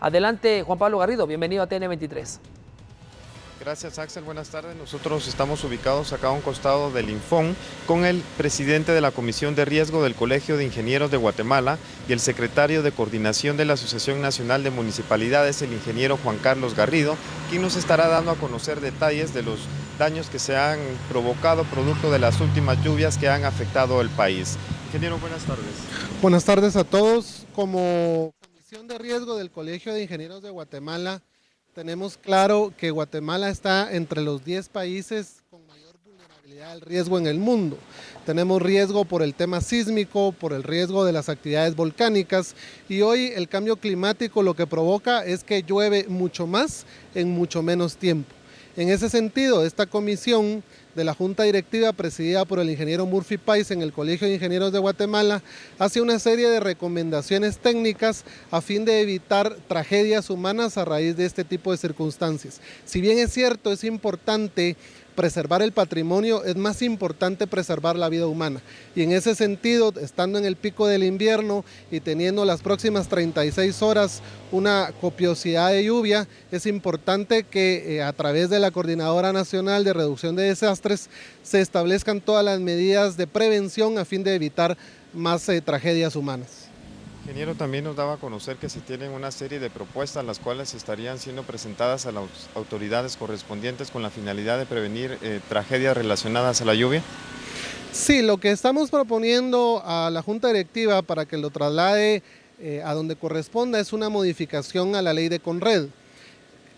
Adelante, Juan Pablo Garrido, bienvenido a TN23. Gracias, Axel. Buenas tardes. Nosotros estamos ubicados acá a un costado del Infón con el presidente de la Comisión de Riesgo del Colegio de Ingenieros de Guatemala y el secretario de Coordinación de la Asociación Nacional de Municipalidades, el ingeniero Juan Carlos Garrido, quien nos estará dando a conocer detalles de los daños que se han provocado producto de las últimas lluvias que han afectado el país. Ingeniero, buenas tardes. Buenas tardes a todos. Como Comisión de Riesgo del Colegio de Ingenieros de Guatemala, tenemos claro que Guatemala está entre los 10 países con mayor vulnerabilidad al riesgo en el mundo. Tenemos riesgo por el tema sísmico, por el riesgo de las actividades volcánicas, y hoy el cambio climático lo que provoca es que llueve mucho más en mucho menos tiempo. En ese sentido, esta comisión de la Junta Directiva, presidida por el ingeniero Murphy Pais en el Colegio de Ingenieros de Guatemala, hace una serie de recomendaciones técnicas a fin de evitar tragedias humanas a raíz de este tipo de circunstancias. Si bien es cierto, es importante preservar el patrimonio, es más importante preservar la vida humana. Y en ese sentido, estando en el pico del invierno y teniendo las próximas 36 horas una copiosidad de lluvia, es importante que a través de la Coordinadora Nacional de Reducción de Desastres se establezcan todas las medidas de prevención a fin de evitar más tragedias humanas. Ingeniero, también nos daba a conocer que se tienen una serie de propuestas las cuales estarían siendo presentadas a las autoridades correspondientes con la finalidad de prevenir tragedias relacionadas a la lluvia. Sí, lo que estamos proponiendo a la Junta Directiva para que lo traslade a donde corresponda es una modificación a la ley de Conred.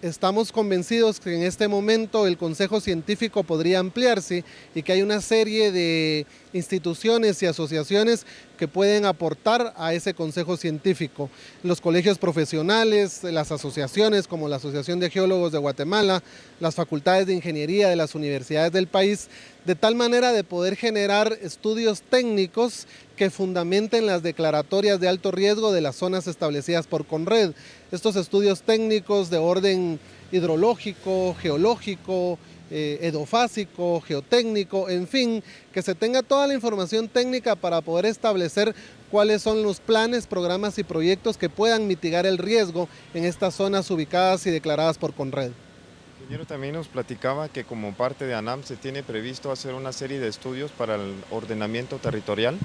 Estamos convencidos que en este momento el Consejo Científico podría ampliarse y que hay una serie de instituciones y asociaciones que pueden aportar a ese Consejo Científico. Los colegios profesionales, las asociaciones como la Asociación de Geólogos de Guatemala, las facultades de ingeniería de las universidades del país, de tal manera de poder generar estudios técnicos que fundamenten las declaratorias de alto riesgo de las zonas establecidas por Conred. Estos estudios técnicos de orden hidrológico, geológico, edofásico, geotécnico, en fin, que se tenga toda la información técnica para poder establecer cuáles son los planes, programas y proyectos que puedan mitigar el riesgo en estas zonas ubicadas y declaradas por Conred. Ingeniero, también nos platicaba que como parte de ANAM se tiene previsto hacer una serie de estudios para el ordenamiento territorial.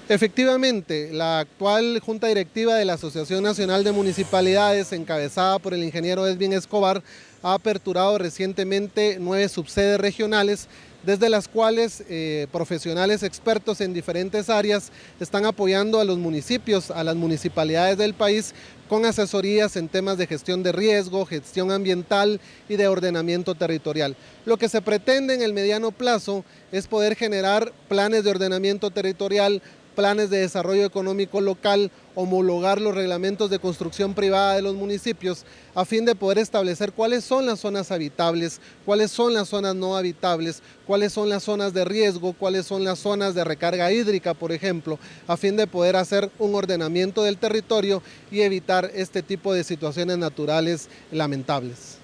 Efectivamente, la actual Junta Directiva de la Asociación Nacional de Municipalidades, encabezada por el ingeniero Edwin Escobar, ha aperturado recientemente 9 subsedes regionales, desde las cuales profesionales expertos en diferentes áreas están apoyando a los municipios, a las municipalidades del país, con asesorías en temas de gestión de riesgo, gestión ambiental y de ordenamiento territorial. Lo que se pretende en el mediano plazo es poder generar planes de ordenamiento territorial, planes de desarrollo económico local, homologar los reglamentos de construcción privada de los municipios a fin de poder establecer cuáles son las zonas habitables, cuáles son las zonas no habitables, cuáles son las zonas de riesgo, cuáles son las zonas de recarga hídrica, por ejemplo, a fin de poder hacer un ordenamiento del territorio y evitar este tipo de situaciones naturales lamentables.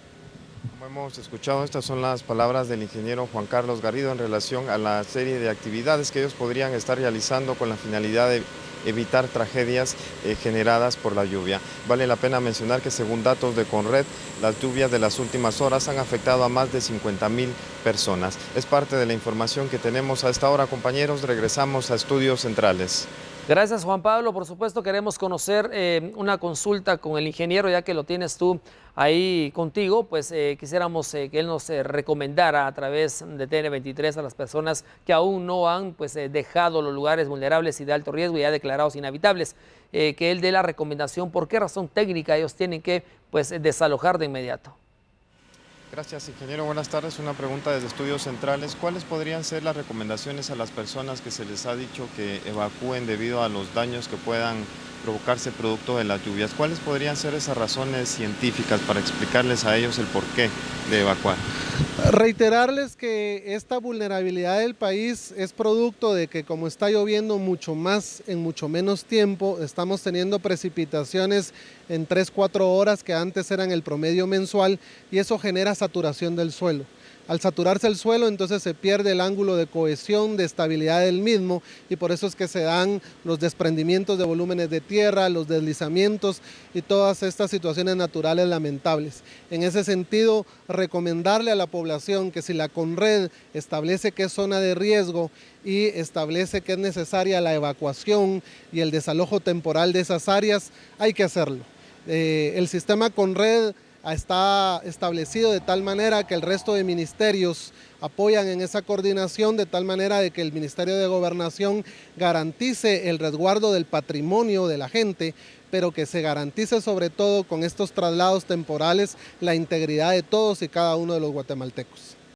Como hemos escuchado, estas son las palabras del ingeniero Juan Carlos Garrido en relación a la serie de actividades que ellos podrían estar realizando con la finalidad de evitar tragedias generadas por la lluvia. Vale la pena mencionar que según datos de Conred, las lluvias de las últimas horas han afectado a más de 50,000 personas. Es parte de la información que tenemos a esta hora, compañeros. Regresamos a Estudios Centrales. Gracias, Juan Pablo. Por supuesto, queremos conocer una consulta con el ingeniero, ya que lo tienes tú ahí contigo, pues quisiéramos que él nos recomendara a través de TN23 a las personas que aún no han dejado los lugares vulnerables y de alto riesgo y ya declarados inhabitables, que él dé la recomendación por qué razón técnica ellos tienen que desalojar de inmediato. Gracias, ingeniero. Buenas tardes. Una pregunta desde Estudios Centrales. ¿Cuáles podrían ser las recomendaciones a las personas que se les ha dicho que evacúen debido a los daños que puedan provocarse producto de las lluvias? ¿Cuáles podrían ser esas razones científicas para explicarles a ellos el porqué de evacuar? Reiterarles que esta vulnerabilidad del país es producto de que como está lloviendo mucho más en mucho menos tiempo, estamos teniendo precipitaciones en 3-4 horas que antes eran el promedio mensual y eso genera saturación del suelo. Al saturarse el suelo, entonces se pierde el ángulo de cohesión, de estabilidad del mismo, y por eso es que se dan los desprendimientos de volúmenes de tierra, los deslizamientos y todas estas situaciones naturales lamentables. En ese sentido, recomendarle a la población que si la CONRED establece que es zona de riesgo y establece que es necesaria la evacuación y el desalojo temporal de esas áreas, hay que hacerlo. El sistema CONRED está establecido de tal manera que el resto de ministerios apoyan en esa coordinación, de tal manera de que el Ministerio de Gobernación garantice el resguardo del patrimonio de la gente, pero que se garantice sobre todo con estos traslados temporales la integridad de todos y cada uno de los guatemaltecos.